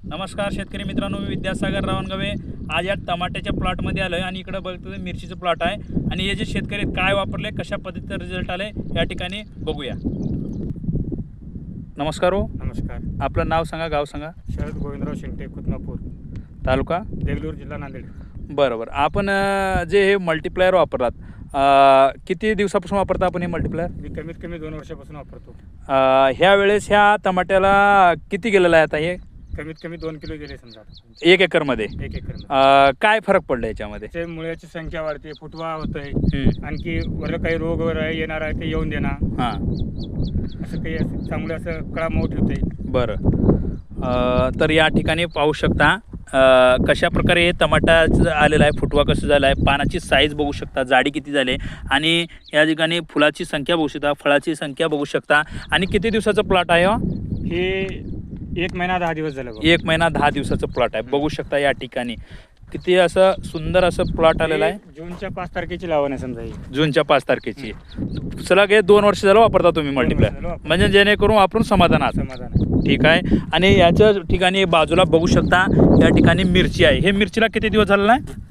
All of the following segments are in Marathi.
नमस्कार शेतकरी मित्रांनो, मी विद्यासागर रावणगवे आज या टमाट्याच्या प्लॉटमध्ये आलो आहे आणि इकडे बघतो मिरचीचं प्लॉट आहे आणि हे जे शेतकरी काय वापरले, कशा पद्धतीचा रिझल्ट आले या ठिकाणी बघूया. नमस्कार हो. नमस्कार. आपलं नाव सांगा, गाव सांगा. शरद गोविंदराव शिंगटे, कुतमापूर तालुका देगलूर, जिल्हा नांदेड. बरोबर. आपण जे हे मल्टीप्लायर वापरलात, किती दिवसापासून वापरता आपण हे मल्टीप्लायर? मी कमीत कमी 2 वर्षापासून वापरतो. ह्या वेळेस ह्या टमाट्याला किती गेलेलं आहे आता? हे कमीत कमी 2 किलो गेले समजा 1 एकरमध्ये. 1 एकर. काय फरक पडला याच्यामध्ये? ते मुळ्याची संख्या वाढते, फुटवा होतोय, हम्म. आणखी वर काही रोग वगैरे येणार आहे ते येऊन देणार, हां, असं काही असं चांगलं असं कळामोठ होते. बरं. तर या ठिकाणी पाहू शकता कशा प्रकारे हे टमाटाचं आलेलं आहे, फुटवा कसं झाला आहे, पानाची साईज बघू शकता, जाडी किती झाली आणि या ठिकाणी फुलाची संख्या बघू शकता, फळाची संख्या बघू शकता. आणि किती दिवसाचं प्लॉट आहे हो? हे 1 महिना 10 दिवस झालं. 1 महिना 10 दिवसाचं प्लॉट आहे. बघू शकता या ठिकाणी किती असं सुंदर असं प्लॉट आलेलं आहे. जूनच्या 5 तारखेची लावण आहे समजा. ही जूनच्या 5 तारखेची. चला गे 2 वर्ष झालं वापरता तुम्ही मल्टीप्लायर, झालं वापरतो. म्हणजे जेणेकरून वापरून समाधान आहे. समाधान. ठीक आहे. आणि याच्या ठिकाणी बाजूला बघू शकता या ठिकाणी मिरची आहे. हे मिरचीला किती दिवस झालेला आहे?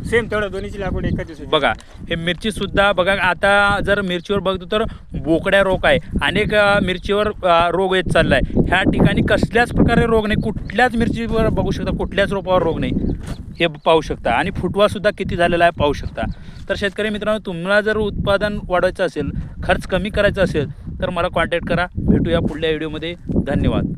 सेम तेवढं दोन्हीची लागवड एका दिवसाची. बघा हे मिरची सुद्धा बघा. आता जर मिरचीवर बघतो तर बोकड्या रोग आहे, अनेक मिरचीवर रोग येत चालला आहे. ह्या ठिकाणी कसल्याच प्रकारे रोग नाही, कुठल्याच मिरचीवर बघू शकता, कुठल्याच रोपावर रोग नाही हे पाहू शकता. आणि फुटवा सुद्धा किती झालेला आहे पाहू शकता. तर शेतकरी मित्रांनो, तुम्हाला जर उत्पादन वाढवायचं असेल, खर्च कमी करायचा असेल तर मला कॉन्टॅक्ट करा. भेटूया पुढल्या व्हिडिओमध्ये. धन्यवाद.